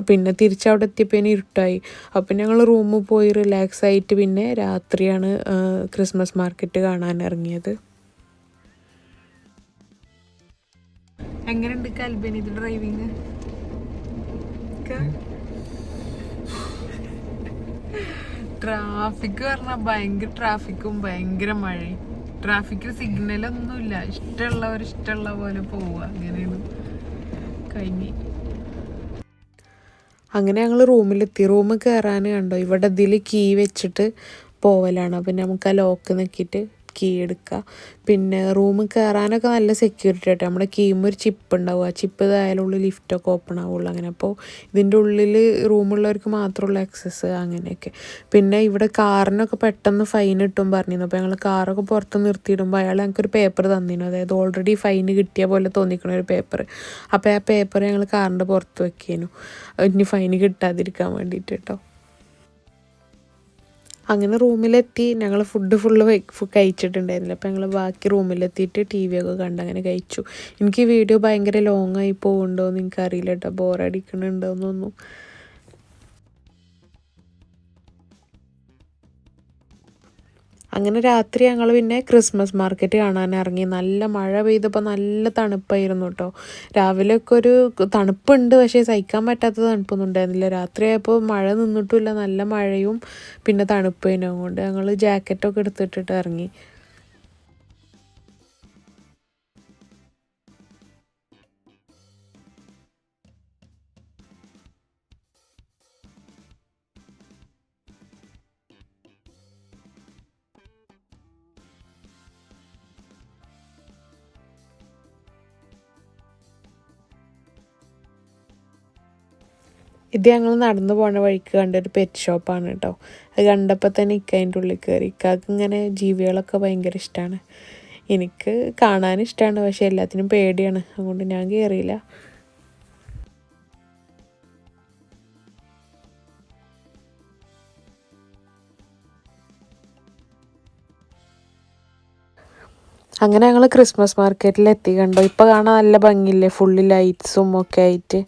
പിന്നെ തിരിച്ചവിടെ എത്തിയപ്പോൾ ഇരുട്ടായി. അപ്പം ഞങ്ങൾ റൂമിൽ പോയി റിലാക്സ് ആയിട്ട് പിന്നെ രാത്രിയാണ് ക്രിസ്മസ് മാർക്കറ്റ് കാണാൻ ഇറങ്ങിയത്. എങ്ങനെയുണ്ട് അൽബേനിയ ഡ്രൈവിങ്? ട്രാഫിക് പറഞ്ഞാൽ ഭയങ്കര ട്രാഫിക്കും ഭയങ്കര മഴയും. ട്രാഫിക്കിൽ സിഗ്നലൊന്നുമില്ല. ഇഷ്ടമുള്ള പോലെ പോവുക. അങ്ങനെയാണ് കഴിഞ്ഞ്. അങ്ങനെ ഞങ്ങൾ റൂമിലെത്തി. റൂമിൽ കയറാൻ കണ്ടോ ഇവിടെ ഇതിൽ കീ വെച്ചിട്ട് പോവലാണ്. അപ്പം നമുക്ക് ആ ലോക്ക് നോക്കിയിട്ട് കീ എടുക്കുക. പിന്നെ റൂമിൽ കയറാനൊക്കെ നല്ല സെക്യൂരിറ്റി ആയിട്ട് നമ്മുടെ കീമ ഒരു ചിപ്പ് ഉണ്ടാവും. ആ ചിപ്പ് ഇതായാലുള്ള ലിഫ്റ്റൊക്കെ ഓപ്പൺ ആവുള്ളൂ. അങ്ങനെ അപ്പോൾ ഇതിൻ്റെ ഉള്ളിൽ റൂമുള്ളവർക്ക് മാത്രമുള്ള ആക്സസ് അങ്ങനെയൊക്കെ. പിന്നെ ഇവിടെ കാറിനൊക്കെ പെട്ടെന്ന് ഫൈൻ കിട്ടും പറഞ്ഞിരുന്നു. അപ്പോൾ ഞങ്ങൾ കാറൊക്കെ പുറത്ത് നിർത്തിയിടുമ്പോൾ അയാൾ ഞങ്ങൾക്കൊരു പേപ്പർ തന്നിരുന്നു. അതായത് ഓൾറെഡി ഫൈൻ കിട്ടിയ പോലെ തോന്നിക്കണ ഒരു പേപ്പർ. അപ്പോൾ ആ പേപ്പർ ഞങ്ങൾ കാറിൻ്റെ പുറത്ത് വെക്കേനു, ഇനി ഫൈൻ കിട്ടാതിരിക്കാൻ വേണ്ടിയിട്ട് കേട്ടോ. അങ്ങനെ റൂമിലെത്തി. ഞങ്ങൾ ഫുഡ് ഫുള്ള് കഴിച്ചിട്ടുണ്ടായിരുന്നില്ല. അപ്പോൾ ഞങ്ങൾ ബാക്കി റൂമിലെത്തിയിട്ട് TV ഒക്കെ കണ്ട് അങ്ങനെ കഴിച്ചു. എനിക്ക് ഈ വീഡിയോ ഭയങ്കര ലോങ്ങായി പോകുന്നുണ്ടോ എന്ന് എനിക്കറിയില്ല കേട്ടോ, ബോറടിക്കണുണ്ടോയെന്നൊന്നും. അങ്ങനെ രാത്രി ഞങ്ങൾ പിന്നെ ക്രിസ്മസ് മാർക്കറ്റ് കാണാൻ ഇറങ്ങി. നല്ല മഴ പെയ്തപ്പോൾ നല്ല തണുപ്പായിരുന്നു കേട്ടോ. രാവിലെയൊക്കെ ഒരു തണുപ്പുണ്ട്, പക്ഷേ സഹിക്കാൻ പറ്റാത്ത തണുപ്പൊന്നും ഉണ്ടായിരുന്നില്ല. രാത്രി ആയപ്പോൾ മഴ നിന്നിട്ടുമില്ല, നല്ല മഴയും പിന്നെ തണുപ്പതിനും കൊണ്ട് ഞങ്ങൾ ജാക്കറ്റൊക്കെ എടുത്തിട്ടിട്ട് ഇറങ്ങി. ഇത് ഞങ്ങൾ നടന്നു പോണ വഴിക്ക് കണ്ടൊരു പെറ്റ് ഷോപ്പാണ് കേട്ടോ. അത് കണ്ടപ്പോൾ തന്നെ ഇക്ക അതിൻ്റെ ഉള്ളിൽ കയറി. ഇക്കാക്ക് ഇങ്ങനെ ജീവികളൊക്കെ ഭയങ്കര ഇഷ്ടമാണ്. എനിക്ക് കാണാനിഷ്ടമാണ്, പക്ഷെ എല്ലാത്തിനും പേടിയാണ്, അതുകൊണ്ട് ഞാൻ കയറിയില്ല. അങ്ങനെ ഞങ്ങൾ ക്രിസ്മസ് മാർക്കറ്റിൽ എത്തി. കണ്ടോ, ഇപ്പോൾ കാണാൻ നല്ല ഭംഗിയില്ലേ, ഫുള്ള് ലൈറ്റ്സും ഒക്കെ ആയിട്ട്.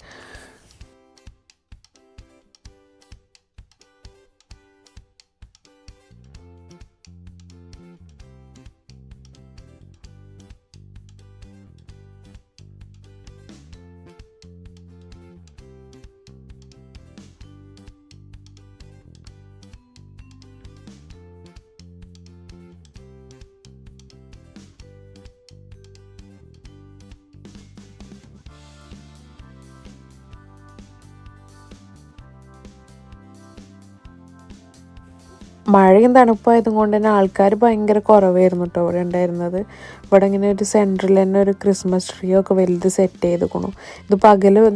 മഴയും തണുപ്പായതും കൊണ്ട് തന്നെ ആൾക്കാർ ഭയങ്കര കുറവായിരുന്നു കേട്ടോ ഇവിടെ ഉണ്ടായിരുന്നത്. ഇവിടെ ഇങ്ങനെ ഒരു സെൻറ്ററിൽ തന്നെ ഒരു ക്രിസ്മസ് ട്രീ ഒക്കെ വലുത് സെറ്റ് ചെയ്തേക്കണു. ഇത്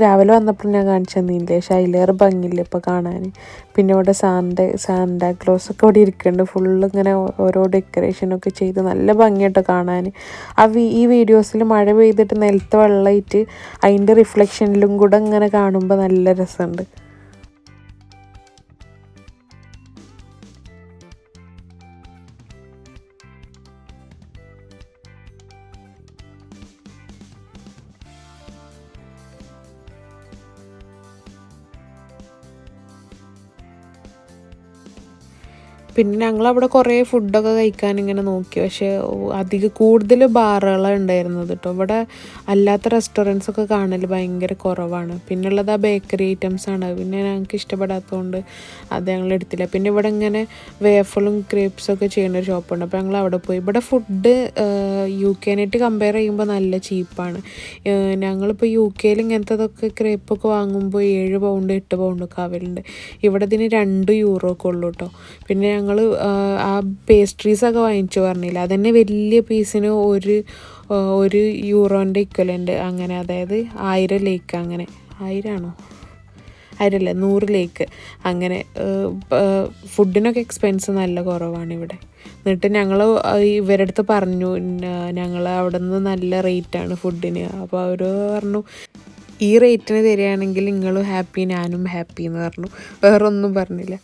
രാവിലെ വന്നപ്പോൾ ഞാൻ കാണിച്ചു തന്നില്ലേ, പക്ഷേ അതിലേറെ ഭംഗിയില്ല ഇപ്പോൾ കാണാൻ. പിന്നെ ഇവിടെ സാന്താക്ലോസ് ഒക്കെ ഇവിടെ ഇരിക്കുന്നുണ്ട്. ഫുള്ള് ഇങ്ങനെ ഓരോ ഡെക്കറേഷനൊക്കെ ചെയ്ത് നല്ല ഭംഗിയായിട്ടോ കാണാൻ. ഈ വീഡിയോസിൽ മഴ പെയ്തിട്ട് നിലത്ത് വെള്ളമായിട്ട് അതിൻ്റെ റിഫ്ലക്ഷനിലും കൂടെ ഇങ്ങനെ കാണുമ്പോൾ നല്ല രസമുണ്ട്. പിന്നെ ഞങ്ങളവിടെ കുറേ ഫുഡൊക്കെ കഴിക്കാൻ ഇങ്ങനെ നോക്കി, പക്ഷേ കൂടുതൽ ബാറുകളാണ് ഉണ്ടായിരുന്നത് കേട്ടോ. ഇവിടെ അല്ലാത്ത റെസ്റ്റോറൻറ്റ്സൊക്കെ കാണൽ ഭയങ്കര കുറവാണ്. പിന്നെ ഉള്ളത് ആ ബേക്കറി ഐറ്റംസാണ്. പിന്നെ ഞങ്ങൾക്ക് ഇഷ്ടപ്പെടാത്തതുകൊണ്ട് അത് ഞങ്ങൾ എടുത്തില്ല. പിന്നെ ഇവിടെ ഇങ്ങനെ വേഫലും ക്രേപ്സൊക്കെ ചെയ്യുന്ന ഒരു ഷോപ്പുണ്ട്, അപ്പോൾ ഞങ്ങൾ അവിടെ പോയി. ഇവിടെ ഫുഡ് UK കമ്പയർ ചെയ്യുമ്പോൾ നല്ല ചീപ്പാണ്. ഞങ്ങളിപ്പോൾ UK ഇങ്ങനത്തതൊക്കെ ക്രേപ്പൊക്കെ വാങ്ങുമ്പോൾ 7 പൗണ്ട് 8 പൗണ്ടൊക്കെ ആവലുണ്ട്. ഇവിടെ ഇതിന് 2 യൂറോ ഒക്കെ ഉള്ളൂ കേട്ടോ. പിന്നെ ഞങ്ങൾ ആ പേസ്ട്രീസൊക്കെ വാങ്ങിച്ചു പറഞ്ഞില്ല, അതന്നെ വലിയ പീസിന് 1 യൂറോൻ്റെ ഇക്വലൻ്റ് അങ്ങനെ, അതായത് 1000 ലേക്ക് അങ്ങനെ, 1000 ആണോ 1000 അല്ല 100 ലേക്ക് അങ്ങനെ. ഫുഡിനൊക്കെ എക്സ്പെൻസ് നല്ല കുറവാണ് ഇവിടെ. എന്നിട്ട് ഞങ്ങൾ ഇവരുടെ അടുത്ത് പറഞ്ഞു ഞങ്ങൾ അവിടെ നിന്ന് നല്ല റേറ്റാണ് ഫുഡിന്. അപ്പോൾ അവർ പറഞ്ഞു ഈ റേറ്റിന് തരികയാണെങ്കിൽ നിങ്ങളും ഹാപ്പി ഞാനും ഹാപ്പി എന്ന് പറഞ്ഞു. വേറൊന്നും പറഞ്ഞില്ല.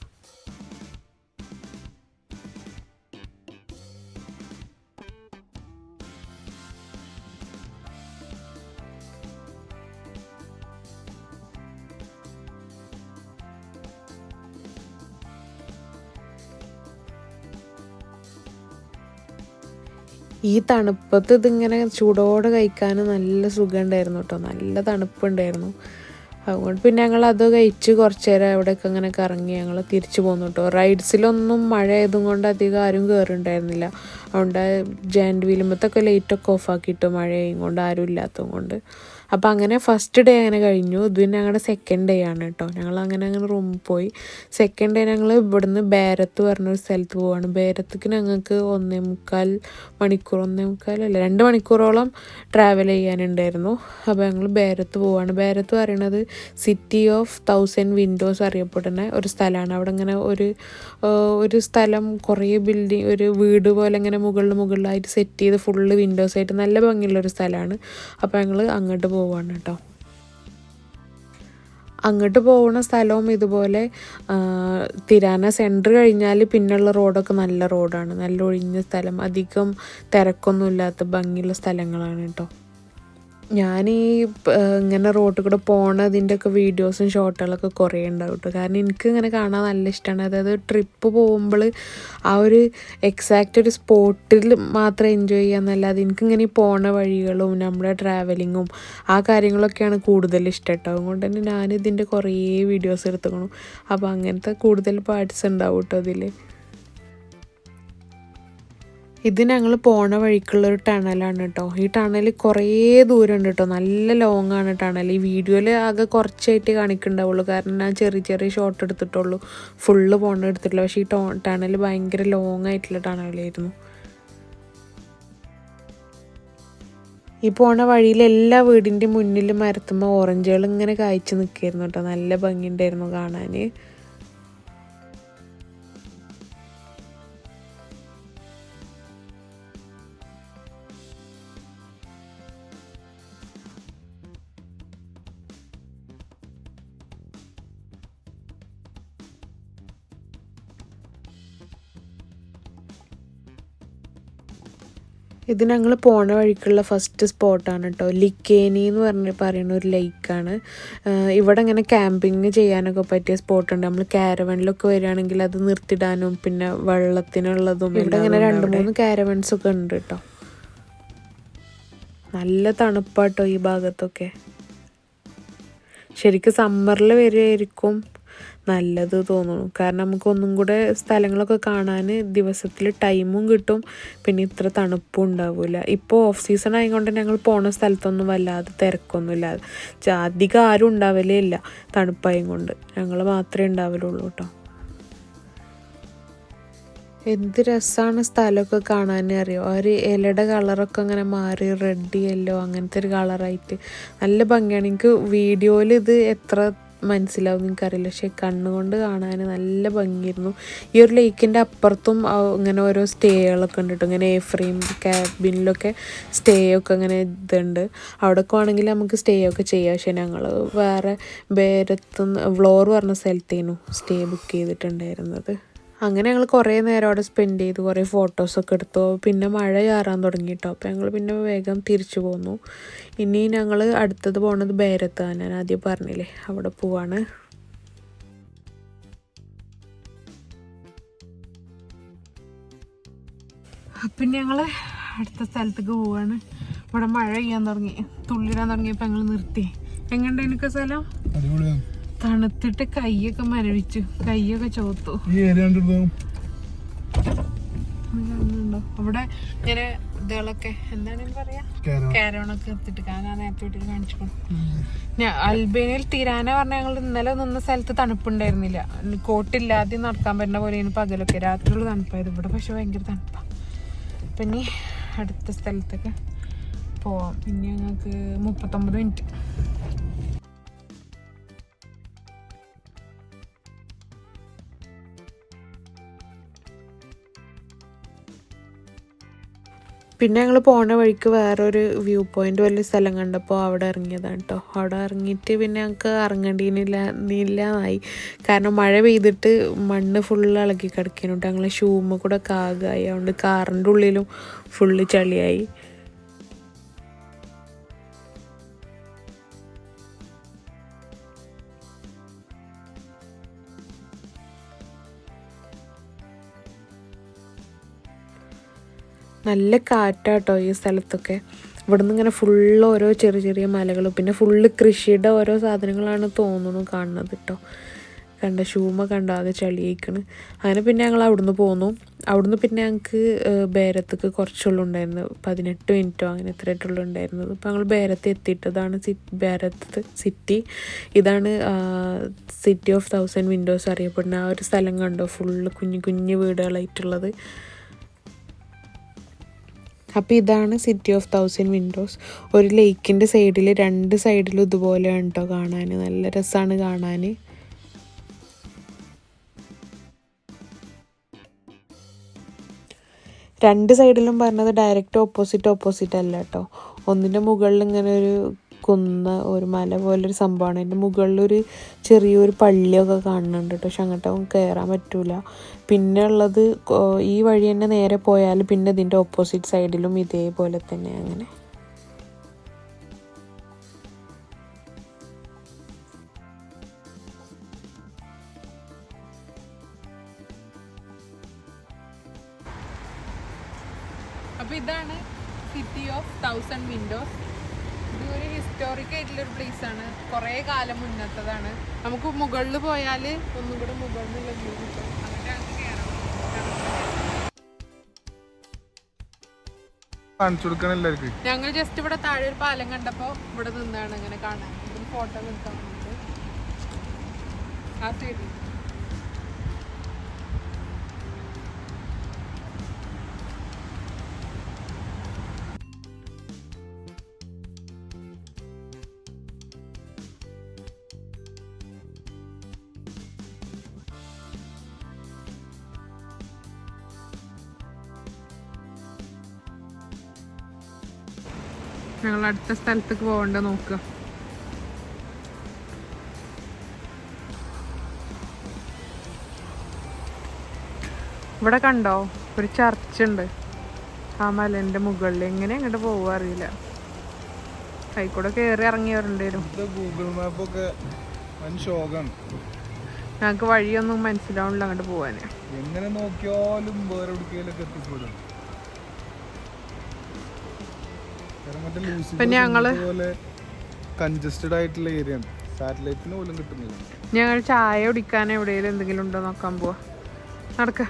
ഈ തണുപ്പത്ത് ഇതിങ്ങനെ ചൂടോടെ കഴിക്കാൻ നല്ല സുഖമുണ്ടായിരുന്നു കേട്ടോ. നല്ല തണുപ്പുണ്ടായിരുന്നു. അതുകൊണ്ട് പിന്നെ ഞങ്ങൾ അത് കഴിച്ച് കുറച്ച് നേരം അവിടെയൊക്കെ അങ്ങനെ കറങ്ങി ഞങ്ങൾ തിരിച്ചു പോന്നു കേട്ടോ. റൈഡ്സിലൊന്നും മഴ ആയതും കൊണ്ട് അധികം ആരും കയറിയിട്ടുണ്ടായിരുന്നില്ല. അതുകൊണ്ട് ജയൻറ്റ് വീലുമ്പത്തൊക്കെ ലൈറ്റൊക്കെ ഓഫാക്കിയിട്ട് മഴയും കൊണ്ട് ആരും ഇല്ലാത്തതും കൊണ്ട്. അപ്പോൾ അങ്ങനെ ഫസ്റ്റ് ഡേ അങ്ങനെ കഴിഞ്ഞു. ഇത് പിന്നെ ഞങ്ങളുടെ സെക്കൻഡ് ഡേ ആണ് കേട്ടോ. ഞങ്ങൾ അങ്ങനെ റൂമിൽ പോയി. സെക്കൻഡ് ഡേ ഞങ്ങൾ ഇവിടുന്ന് ബേരത്ത് പറഞ്ഞൊരു സ്ഥലത്ത് പോവാണ്. ബേരത്തേക്ക് ഞങ്ങൾക്ക് 1.25 മണിക്കൂർ 1.25 അല്ല 2 മണിക്കൂറോളം ട്രാവൽ ചെയ്യാനുണ്ടായിരുന്നു. അപ്പോൾ ഞങ്ങൾ ബേരത്ത് പോവാണ്. ബേരത്ത് പറയുന്നത് സിറ്റി ഓഫ് 1000 വിൻഡോസ് അറിയപ്പെടുന്ന ഒരു സ്ഥലമാണ്. അവിടെ ഇങ്ങനെ ഒരു സ്ഥലം കുറേ ബിൽഡിങ്, ഒരു വീട് പോലെ ഇങ്ങനെ മുകളിലായിട്ട് സെറ്റ് ചെയ്ത് ഫുള്ള് വിൻഡോസ് ആയിട്ട് നല്ല ഭംഗിയുള്ളൊരു സ്ഥലമാണ്. അപ്പോൾ ഞങ്ങൾ അങ്ങോട്ട് പോവാണ് കേട്ടോ. അങ്ങോട്ട് പോകുന്ന സ്ഥലവും ഇതുപോലെ തിരാന സെൻറ്റർ കഴിഞ്ഞാൽ പിന്നെയുള്ള റോഡൊക്കെ നല്ല റോഡാണ്, നല്ല ഒഴിഞ്ഞ സ്ഥലം, അധികം തിരക്കൊന്നും ഇല്ലാത്ത ഭംഗിയുള്ള സ്ഥലങ്ങളാണ് കേട്ടോ. ഞാൻ ഇങ്ങനെ റോഡിൽ കൂടെ പോണതിൻ്റെയൊക്കെ വീഡിയോസും ഷോട്ടുകളൊക്കെ കുറേ ഉണ്ടാവും കേട്ടോ. കാരണം എനിക്ക് ഇങ്ങനെ കാണാൻ നല്ല ഇഷ്ടമാണ്. അതായത് ട്രിപ്പ് പോകുമ്പോൾ ആ ഒരു എക്സാക്റ്റ് ഒരു സ്പോട്ടിൽ മാത്രം എൻജോയ് ചെയ്യാന്നല്ലാതെ എനിക്കിങ്ങനെ പോണ വഴികളും നമ്മുടെ ട്രാവലിങ്ങും ആ കാര്യങ്ങളൊക്കെയാണ് കൂടുതൽ ഇഷ്ടം കേട്ടോ. അതുകൊണ്ട് തന്നെ ഞാനിതിൻ്റെ കുറേ വീഡിയോസ് എടുത്തുക്കണം. അപ്പോൾ അങ്ങനത്തെ കൂടുതൽ പാർട്സ് ഉണ്ടാവും കേട്ടോ ഇതിൽ. ഇത് ഞങ്ങൾ പോണ വഴിക്കുള്ളൊരു ടണലാണ് കേട്ടോ. ഈ ടണൽ കുറേ ദൂരം ഉണ്ട് കേട്ടോ. നല്ല ലോങ് ആണ് ടണൽ. ഈ വീഡിയോയിൽ ആകെ കുറച്ചായിട്ട് കാണിക്കുന്നുണ്ടാവുള്ളൂ, കാരണം ഞാൻ ചെറിയ ഷോട്ട് എടുത്തിട്ടുള്ളൂ, ഫുള്ള് എടുത്തിട്ടില്ല. പക്ഷേ ഈ ടണൽ ഭയങ്കര ലോങ് ആയിട്ടുള്ള ടണലായിരുന്നു. ഈ പോണ വഴിയിൽ എല്ലാ വീടിൻ്റെ മുന്നിൽ മരത്തുമ്പോൾ ഓറഞ്ചുകൾ ഇങ്ങനെ കായ്ച്ചു നിൽക്കായിരുന്നു കേട്ടോ. നല്ല ഭംഗിയുണ്ടായിരുന്നു കാണാൻ. ഇത് ഞങ്ങൾ പോണ വഴിക്കുള്ള ഫസ്റ്റ് സ്പോട്ടാണ് കേട്ടോ. ലിക്കേനി എന്ന് പറയുന്ന ഒരു ലേക്കാണ്. ഇവിടെ ഇങ്ങനെ ക്യാമ്പിങ് ചെയ്യാനൊക്കെ പറ്റിയ സ്പോട്ടുണ്ട്. നമ്മൾ കാരവനിലൊക്കെ വരികയാണെങ്കിൽ അത് നിർത്തിടാനും പിന്നെ വെള്ളത്തിനുള്ളതും ഇവിടെ ഇങ്ങനെ 2-3 കാരവൻസൊക്കെ ഉണ്ട് കേട്ടോ. നല്ല തണുപ്പാട്ടോ ഈ ഭാഗത്തൊക്കെ. ശരിക്കും സമ്മറിൽ വരികയായിരിക്കും നല്ലത് തോന്നുന്നു. കാരണം നമുക്ക് ഒന്നും കൂടെ സ്ഥലങ്ങളൊക്കെ കാണാൻ ദിവസത്തിൽ ടൈമും കിട്ടും, പിന്നെ ഇത്ര തണുപ്പും ഉണ്ടാവില്ല. ഇപ്പോൾ ഓഫ് സീസൺ ആയതുകൊണ്ട് ഞങ്ങൾ പോണ സ്ഥലത്തൊന്നും വല്ലാതെ തിരക്കൊന്നുമില്ല. അധികം ആരും ഉണ്ടാവലേ ഇല്ല തണുപ്പായും കൊണ്ട്. ഞങ്ങൾ മാത്രമേ ഉണ്ടാവലുള്ളൂ കേട്ടോ. എന്ത് രസമാണ് സ്ഥലമൊക്കെ കാണാൻ അറിയോ. ഒരു ഇലയുടെ കളറൊക്കെ അങ്ങനെ മാറി റെഡ് യെല്ലോ അങ്ങനത്തെ ഒരു കളറായിട്ട് നല്ല ഭംഗിയാണ്. എനിക്ക് വീഡിയോയിൽ ഇത് എത്ര മനസ്സിലാവും എനിക്കറിയില്ല, പക്ഷെ കണ്ണുകൊണ്ട് കാണാൻ നല്ല ഭംഗിയായിരുന്നു. ഈ ഒരു ലേക്കിൻ്റെ അപ്പുറത്തും ഇങ്ങനെ ഓരോ സ്റ്റേകളൊക്കെ ഉണ്ട് കേട്ടോ. ഇങ്ങനെ ഫ്രെയിം ക്യാബിനിലൊക്കെ സ്റ്റേ ഒക്കെ അങ്ങനെ ഇതുണ്ട്. അവിടെയൊക്കെ ആണെങ്കിൽ നമുക്ക് സ്റ്റേ ഒക്കെ ചെയ്യാം. പക്ഷെ ഞങ്ങൾ വേറെ ബേരത്തുനിന്ന് വ്ലോർ പറഞ്ഞ സ്ഥലത്തേനു സ്റ്റേ ബുക്ക് ചെയ്തിട്ടുണ്ടായിരുന്നത്. അങ്ങനെ ഞങ്ങൾ കുറേ നേരം അവിടെ സ്പെൻഡ് ചെയ്തു, കുറേ ഫോട്ടോസൊക്കെ എടുത്തു. പിന്നെ മഴ ചാറാൻ തുടങ്ങി കേട്ടോ. അപ്പോൾ ഞങ്ങൾ പിന്നെ വേഗം തിരിച്ചു പോന്നു. ഇനി ഞങ്ങൾ അടുത്തത് പോകുന്നത് ബേരത്താണ്. ഞാൻ ആദ്യം പറഞ്ഞില്ലേ, അവിടെ പോവാണ്. അപ്പം ഞങ്ങൾ അടുത്ത സ്ഥലത്തേക്ക് പോവാണ്. ഇവിടെ മഴ പെയ്യാൻ തുടങ്ങി, തുള്ളിടാൻ തുടങ്ങിയപ്പോൾ ഞങ്ങൾ നിർത്തി. എങ്ങനെയുണ്ട് എനിക്ക് സ്ഥലം? തണുത്തിട്ട് കൈയൊക്കെ മരവിച്ചു, കൈയൊക്കെ ചോർത്തു. അവിടെ ഇങ്ങനെ ഇതുകളൊക്കെ എന്താണ് പറയാ, കാരോണൊക്കെ എടുത്തിട്ട് ഞാൻ നേരത്തെ വീട്ടിൽ കാണിച്ചു. അൽബേനിയയിൽ തിരാന പറഞ്ഞ ഞങ്ങൾ ഇന്നലെ നിന്ന സ്ഥലത്ത് തണുപ്പുണ്ടായിരുന്നില്ല. കോട്ടില്ലാതെ നടക്കാൻ പറ്റുന്ന പോലെയാണ് പകലൊക്കെ. രാത്രിയുള്ള തണുപ്പായത്. ഇവിടെ പക്ഷെ ഭയങ്കര തണുപ്പാണ്. അപ്പം ഇനി അടുത്ത സ്ഥലത്തൊക്കെ പോവാം. ഇനി ഞങ്ങൾക്ക് 39 മിനിറ്റ്. പിന്നെ ഞങ്ങൾ പോണ വഴിക്ക് വേറൊരു വ്യൂ പോയിൻ്റ് വലിയ സ്ഥലം കണ്ടപ്പോൾ അവിടെ ഇറങ്ങിയതാണ് കേട്ടോ. അവിടെ ഇറങ്ങിയിട്ട് പിന്നെ ഞങ്ങൾക്ക് ഇറങ്ങേണ്ടിയില്ലാന്നായി. കാരണം മഴ പെയ്തിട്ട് മണ്ണ് ഫുള്ള് ഇളകി കിടക്കാനുണ്ട്. ഞങ്ങൾ ഷൂമ്മ കൂടെ കാകായി. അതുകൊണ്ട് കാറിൻ്റെ ഉള്ളിലും ഫുള്ള് ചളിയായി. നല്ല കാറ്റാട്ടോ ഈ സ്ഥലത്തൊക്കെ. ഇവിടെ നിന്ന് ഇങ്ങനെ ഫുള്ള് ഓരോ ചെറിയ ചെറിയ മലകളും പിന്നെ ഫുള്ള് കൃഷിയുടെ ഓരോ സാധനങ്ങളാണ് തോന്നുന്നു കാണുന്നത് കേട്ടോ. കണ്ട ഷൂമ കണ്ടോ, ആകെ ചളിയിക്കണ്. അങ്ങനെ പിന്നെ ഞങ്ങൾ അവിടുന്ന് പോന്നു. അവിടുന്ന് പിന്നെ ഞങ്ങൾക്ക് ബേരത്തേക്ക് കുറച്ചുള്ളൂ ഉണ്ടായിരുന്നു, 18 മിനിറ്റോ അങ്ങനെ എത്രയായിട്ടുള്ളൂ ഉണ്ടായിരുന്നത്. അപ്പോൾ ഞങ്ങൾ ബേരത്ത് എത്തിയിട്ടതാണ് ബേരത്ത് സിറ്റി. ഇതാണ് സിറ്റി ഓഫ് 1000 വിൻഡോസ് അറിയപ്പെടുന്ന ആ ഒരു സ്ഥലം കണ്ടോ, ഫുള്ള് കുഞ്ഞു കുഞ്ഞു വീടുകളായിട്ടുള്ളത്. അപ്പോൾ ഇതാണ് സിറ്റി ഓഫ് 1000 വിൻഡോസ്. ഒരു ലേക്കിൻ്റെ സൈഡിൽ 2 സൈഡിലും ഇതുപോലെയാണ് കേട്ടോ കാണാൻ. നല്ല രസമാണ് കാണാൻ. രണ്ട് സൈഡിലും പറഞ്ഞത് ഡയറക്റ്റ് ഓപ്പോസിറ്റ് അല്ല കേട്ടോ. ഒന്നിൻ്റെ മുകളിൽ ഇങ്ങനെ ഒരു ഒരു മല പോലൊരു സംഭവമാണ്. അതിൻ്റെ മുകളിലൊരു ചെറിയൊരു പള്ളിയൊക്കെ കാണുന്നുണ്ട് കേട്ടോ. പക്ഷെ അങ്ങോട്ടൊന്നും കയറാൻ പറ്റൂല. പിന്നെ ഉള്ളത് ഈ വഴി തന്നെ നേരെ പോയാൽ പിന്നെ ഇതിൻ്റെ ഓപ്പോസിറ്റ് സൈഡിലും ഇതേപോലെ തന്നെ. അങ്ങനെ അപ്പോൾ ഇതാണ് സിറ്റി ഓഫ് 1000 വിൻഡോസ്. ഇത് ഒരു ഹിസ്റ്റോറിക് ആയിട്ടുള്ളൊരു പ്ലേസാണ്. കുറേ കാലം മുന്നത്തതാണ്. നമുക്ക് മുകളിൽ പോയാൽ ഒന്നും കൂടെ മുകളിലുള്ള വ്യൂ കിട്ടും. അങ്ങനെ ഞങ്ങൾ ജസ്റ്റ് ഇവിടെ താഴെ ഒരു പാലം കണ്ടപ്പോൾ ഇവിടെ നിന്നാണ് ഇങ്ങനെ കാണാൻ, ഫോട്ടോ എടുക്കാൻ വേണ്ടിയിട്ട്. ആ സൈഡിൽ ഞങ്ങൾ അടുത്ത സ്ഥലത്തേക്ക് പോകണ്ട നോക്കുക. ഇവിടെ കണ്ടോ ഒരു ചർച്ച് ഉണ്ട് ആ മലേൻ്റെ മുകളിൽ. എങ്ങനെ അങ്ങോട്ട് പോവുക അറിയില്ല. കൈക്കൂടെ കയറി ഇറങ്ങി വരേണ്ടി വരും. ഗൂഗിൾ മാപ്പൊക്കെ ഞങ്ങൾക്ക് വഴിയൊന്നും മനസ്സിലാവണില്ല അങ്ങോട്ട് പോവാൻ. എങ്ങനെ നോക്കിയാലും വേറെ എവിടേക്കെങ്കിലൊക്കെ എത്തിപ്പെടും. പിന്നെ ഞങ്ങള് കൺജസ്റ്റഡ് ആയിട്ടുള്ള ഏരിയ ആണ്. സാറ്റലൈറ്റിന് പോലും കിട്ടുന്നില്ല. ഞങ്ങൾ ചായ കുടിക്കാൻ എവിടെയെങ്കിലും എന്തെങ്കിലും ഉണ്ടോ നോക്കാൻ പോവാ. നടക്ക.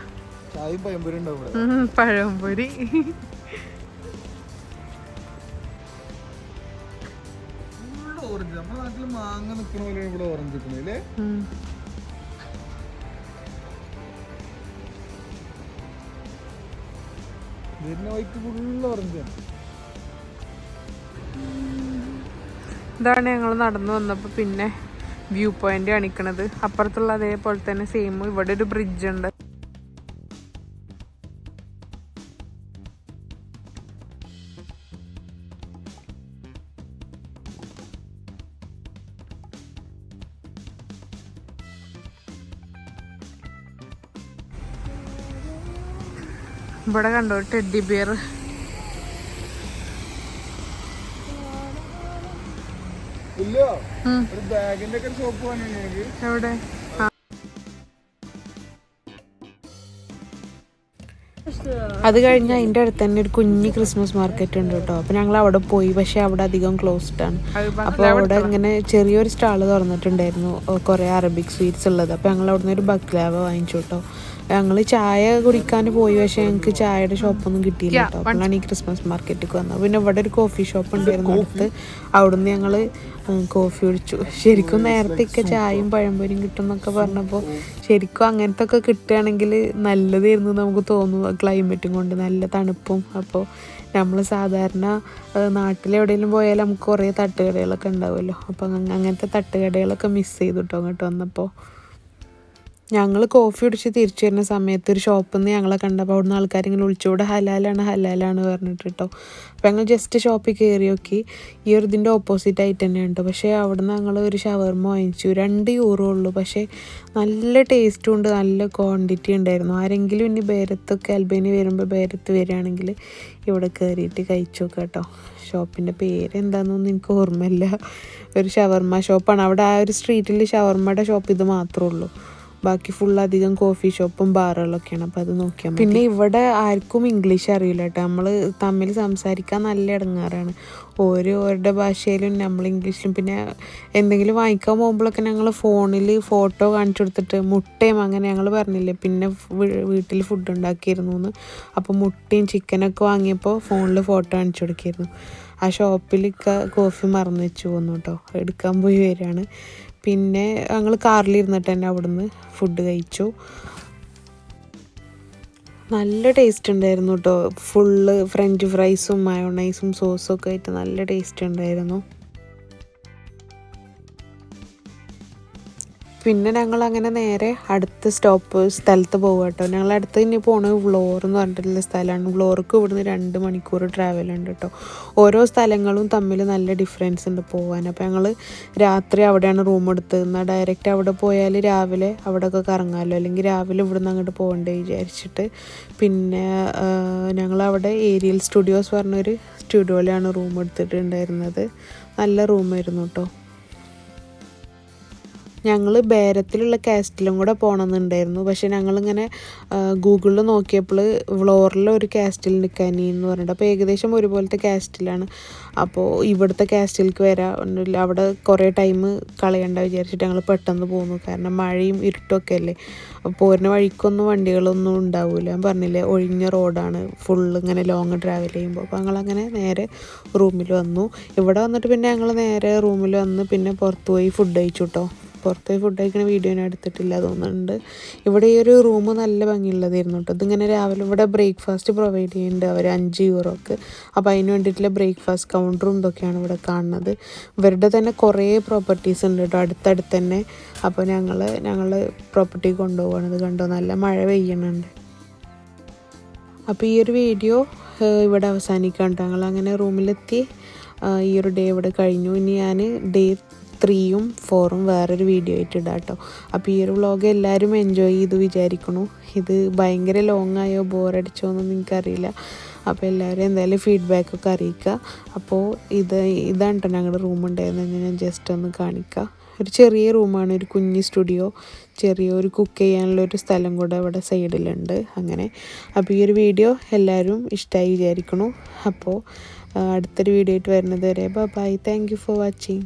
ചായയും പഴംപൊരി ഉണ്ടാവും. പഴംപൊരി. ഓറഞ്ച് നമ്മുടെ നാട്ടില് മാങ്ങ നിൽക്കുന്ന പോലെ ഇവിടെ ഓറഞ്ച് നിൽക്കണേ. വരുന്ന വഴിക്ക് ഫുള്ള് ഓറഞ്ചാണ്. ഇതാണ് ഞങ്ങൾ നടന്നു വന്നപ്പോൾ പിന്നെ വ്യൂ പോയിന്റ് കാണിക്കണത്. അപ്പുറത്തുള്ള അതേപോലെ തന്നെ സെയിം ഇവിടെ ഒരു ബ്രിഡ്ജ് ഉണ്ട്. ഇവിടെ കണ്ടോ ടെഡ്ഡി ബിയർ. എവിടെ? അത് കഴിഞ്ഞ് അതിൻ്റെ അടുത്ത് തന്നെ ഒരു കുഞ്ഞ് ക്രിസ്മസ് മാർക്കറ്റ് ഉണ്ട് കേട്ടോ. അപ്പോൾ ഞങ്ങൾ അവിടെ പോയി. പക്ഷെ അവിടെ അധികം ക്ലോസ്ഡ് ആണ്. അപ്പോൾ അവിടെ ഇങ്ങനെ ചെറിയൊരു സ്റ്റാള് തുറന്നിട്ടുണ്ടായിരുന്നു, കുറേ അറബിക് സ്വീറ്റ്സ് ഉള്ളത്. അപ്പോൾ ഞങ്ങൾ അവിടെ നിന്ന് ഒരു ബക്ലാവ വാങ്ങിച്ചു കേട്ടോ. ഞങ്ങൾ ചായ കുടിക്കാൻ പോയി, പക്ഷെ ഞങ്ങൾക്ക് ചായയുടെ ഷോപ്പൊന്നും കിട്ടിയില്ല കേട്ടോ. അപ്പോഴാണ് ഈ ക്രിസ്മസ് മാർക്കറ്റിലേക്ക് വന്നത്. പിന്നെ ഇവിടെ ഒരു കോഫി ഷോപ്പ് ഉണ്ടായിരുന്നു അടുത്ത്. അവിടുന്ന് ഞങ്ങൾ കോഫി കുടിച്ചു. ശരിക്കും നേരത്തെയൊക്കെ ചായയും പഴംപൊരിയും കിട്ടും എന്നൊക്കെ പറഞ്ഞപ്പോൾ ശരിക്കും അങ്ങനത്തെ ഒക്കെ കിട്ടുകയാണെങ്കിൽ നല്ലതായിരുന്നു നമുക്ക് തോന്നുന്നു. ക്ലൈമറ്റും കൊണ്ട് നല്ല തണുപ്പും. അപ്പോൾ നമ്മൾ സാധാരണ നാട്ടിലെവിടെയെങ്കിലും പോയാൽ നമുക്ക് കുറേ തട്ടുകടകളൊക്കെ ഉണ്ടാവുമല്ലോ. അപ്പോൾ അങ്ങനത്തെ തട്ടുകടകളൊക്കെ മിസ് ചെയ്തു കേട്ടോ അങ്ങോട്ട് വന്നപ്പോൾ. ഞങ്ങൾ കോഫി കുടിച്ച് തിരിച്ചു വരുന്ന സമയത്ത് ഒരു ഷോപ്പിൽ നിന്ന് ഞങ്ങളെ കണ്ടപ്പോൾ അവിടുന്ന് ആൾക്കാരിങ്ങനെ വിളിച്ചുകൂടെ ഹലാലാണ് പറഞ്ഞിട്ട് കേട്ടോ. അപ്പോൾ ഞങ്ങൾ ജസ്റ്റ് ഷോപ്പിൽ കയറി നോക്കി. ഈ ഒരു ഇതിൻ്റെ ഓപ്പോസിറ്റ് ആയിട്ട് തന്നെ ഉണ്ട്. പക്ഷേ അവിടെ നിന്ന് ഞങ്ങൾ ഒരു ഷവർമ വാങ്ങിച്ചു. 2 യൂറോ ഉള്ളൂ. പക്ഷേ നല്ല ടേസ്റ്റും ഉണ്ട്, നല്ല ക്വാണ്ടിറ്റി ഉണ്ടായിരുന്നു. ആരെങ്കിലും ഇനി ബേരത്തൊക്കെ അൽബേനി വരുമ്പോൾ ബേരത്ത് വരികയാണെങ്കിൽ ഇവിടെ കയറിയിട്ട് കഴിച്ചു നോക്കാം കേട്ടോ. ഷോപ്പിൻ്റെ പേര് എന്താണെന്നൊന്നും എനിക്ക് ഓർമ്മയില്ല. ഒരു ഷവർമ ഷോപ്പാണ്. അവിടെ ആ ഒരു സ്ട്രീറ്റിൽ ഷവർമയുടെ ഷോപ്പ് ഇത് മാത്രമേ ഉള്ളൂ. ബാക്കി ഫുൾ അധികം കോഫി ഷോപ്പും ബാറുകളൊക്കെയാണ്. അപ്പോൾ അത് നോക്കിയാൽ മതി. പിന്നെ ഇവിടെ ആർക്കും ഇംഗ്ലീഷ് അറിയില്ല കേട്ടോ. നമ്മൾ തമ്മിൽ സംസാരിക്കാൻ നല്ല ഇടങ്ങാറാണ്. ഓരോരുടെ ഭാഷയിലും നമ്മൾ ഇംഗ്ലീഷിലും. പിന്നെ എന്തെങ്കിലും വാങ്ങിക്കാൻ പോകുമ്പോഴൊക്കെ ഞങ്ങൾ ഫോണിൽ ഫോട്ടോ കാണിച്ചു കൊടുത്തിട്ട് മുട്ടയും അങ്ങനെ ഞങ്ങൾ പറഞ്ഞില്ലേ പിന്നെ വീട്ടിൽ ഫുഡ് ഉണ്ടാക്കിയിരുന്നു എന്ന്. അപ്പോൾ മുട്ടയും ചിക്കനൊക്കെ വാങ്ങിയപ്പോൾ ഫോണിൽ ഫോട്ടോ കാണിച്ചു കൊടുക്കിയിരുന്നു. ആ ഷോപ്പിൽ കോഫി മറന്നു വെച്ച് പോന്നു കേട്ടോ. എടുക്കാൻ പോയി വരികയാണ്. പിന്നെ ഞങ്ങൾ കാറിലിരുന്നിട്ട് തന്നെ അവിടുന്ന് ഫുഡ് കഴിച്ചു. നല്ല ടേസ്റ്റ് ഉണ്ടായിരുന്നു കേട്ടോ. ഫുള്ള് ഫ്രഞ്ച് ഫ്രൈസും മയോണൈസും സോസും ഒക്കെ ആയിട്ട് നല്ല ടേസ്റ്റ് ഉണ്ടായിരുന്നു. പിന്നെ ഞങ്ങൾ അങ്ങനെ നേരെ അടുത്ത സ്ഥലത്ത് പോകുക കേട്ടോ. ഞങ്ങൾ അടുത്ത് ഇനി പോണത് വ്ലോർ എന്ന് പറഞ്ഞിട്ടുള്ള സ്ഥലമാണ്. വ്ലോർക്ക് ഇവിടുന്ന് 2 മണിക്കൂർ ട്രാവൽ ഉണ്ട് കേട്ടോ. ഓരോ സ്ഥലങ്ങളും തമ്മിൽ നല്ല ഡിഫറൻസ് ഉണ്ട് പോകാൻ. അപ്പോൾ ഞങ്ങൾ രാത്രി അവിടെയാണ് റൂം എടുത്തത്. എന്നാൽ ഡയറക്റ്റ് അവിടെ പോയാൽ രാവിലെ അവിടെയൊക്കെ കറങ്ങാമല്ലോ. അല്ലെങ്കിൽ രാവിലെ ഇവിടുന്ന് അങ്ങോട്ട് പോകണ്ടേ വിചാരിച്ചിട്ട് പിന്നെ ഞങ്ങളവിടെ ഏരിയൽ സ്റ്റുഡിയോസ് പറഞ്ഞൊരു സ്റ്റുഡിയോയിലാണ് റൂം എടുത്തിട്ടുണ്ടായിരുന്നത്. നല്ല റൂമായിരുന്നു കേട്ടോ. ഞങ്ങൾ ബേരത്തിലുള്ള കാസ്റ്റിലും കൂടെ പോകണമെന്നുണ്ടായിരുന്നു. പക്ഷേ ഞങ്ങളിങ്ങനെ ഗൂഗിളിൽ നോക്കിയപ്പോൾ വ്ലോറിൽ ഒരു കാസ്റ്റിൽ നിൽക്കാനി എന്ന് പറഞ്ഞിട്ട് അപ്പോൾ ഏകദേശം ഒരുപോലത്തെ കാസ്റ്റിലാണ്. അപ്പോൾ ഇവിടുത്തെ കാസ്റ്റിലേക്ക് വരാൻ അവിടെ കുറേ ടൈം കളയണ്ട വിചാരിച്ചിട്ട് ഞങ്ങൾ പെട്ടെന്ന് പോന്നു. കാരണം മഴയും ഇരുട്ടൊക്കെ അല്ലേ. പോരുന്ന വഴിക്കൊന്നും വണ്ടികളൊന്നും ഉണ്ടാവില്ല. ഞാൻ പറഞ്ഞില്ലേ ഒഴിഞ്ഞ റോഡാണ് ഫുള്ള് ഇങ്ങനെ ലോങ് ട്രാവൽ ചെയ്യുമ്പോൾ. അപ്പോൾ ഞങ്ങളങ്ങനെ നേരെ റൂമിൽ വന്നു. ഇവിടെ വന്നിട്ട് പിന്നെ ഞങ്ങൾ നേരെ റൂമിൽ വന്ന് പിന്നെ പുറത്ത് പോയി ഫുഡ് കഴിച്ചു കേട്ടോ. പുറത്ത് പോയി ഫുഡ് കഴിക്കുന്ന വീഡിയോ ഞാൻ എടുത്തിട്ടില്ല തോന്നുന്നുണ്ട്. ഇവിടെ ഈ ഒരു റൂം നല്ല ഭംഗിയുള്ളതായിരുന്നു കേട്ടോ. ഇതിങ്ങനെ രാവിലെ ഇവിടെ ബ്രേക്ക്ഫാസ്റ്റ് പ്രൊവൈഡ് ചെയ്യുന്നുണ്ട് അവർ 5 യൂറോക്ക്. അപ്പോൾ അതിന് വേണ്ടിയിട്ടുള്ള ബ്രേക്ക്ഫാസ്റ്റ് കൗണ്ടറും ഇതൊക്കെയാണ് ഇവിടെ കാണുന്നത്. ഇവരുടെ തന്നെ കുറേ പ്രോപ്പർട്ടീസ് ഉണ്ട് കേട്ടോ അടുത്തടുത്ത് തന്നെ. അപ്പോൾ ഞങ്ങൾ പ്രോപ്പർട്ടി കൊണ്ടുപോകുകയാണ്. ഇത് കണ്ടോ നല്ല മഴ പെയ്യുന്നുണ്ട്. അപ്പോൾ ഈ ഒരു വീഡിയോ ഇവിടെ അവസാനിക്കാം കേട്ടോ. ഞങ്ങൾ അങ്ങനെ റൂമിലെത്തി. ഈ ഒരു ഡേ ഇവിടെ കഴിഞ്ഞു. ഇനി ഞാൻ ഡേ 3ഉം 4ഉം വേറൊരു വീഡിയോ ആയിട്ട് ഇടാം കേട്ടോ. അപ്പോൾ ഈ ഒരു വ്ളോഗ് എല്ലാവരും എൻജോയ് ചെയ്തു വിചാരിക്കണു. ഇത് ഭയങ്കര ലോങ് ആയോ ബോറടിച്ചോ എന്നൊന്നും എനിക്കറിയില്ല. അപ്പോൾ എല്ലാവരും എന്തായാലും ഫീഡ്ബാക്കൊക്കെ അറിയിക്കുക. അപ്പോൾ ഇതാണ് കേട്ടോ ഞങ്ങളുടെ റൂം ഉണ്ടായിരുന്നത്. ഞാൻ ജസ്റ്റ് ഒന്ന് കാണിക്കാം. ഒരു ചെറിയ റൂമാണ്, ഒരു കുഞ്ഞ് സ്റ്റുഡിയോ, ചെറിയൊരു കുക്ക് ചെയ്യാനുള്ളൊരു സ്ഥലം കൂടെ അവിടെ സൈഡിലുണ്ട്. അങ്ങനെ അപ്പോൾ ഈ ഒരു വീഡിയോ എല്ലാവരും ഇഷ്ടമായി വിചാരിക്കണു. അപ്പോൾ അടുത്തൊരു വീഡിയോ ആയിട്ട് വരുന്നത് വരെ bye. Thank you for watching.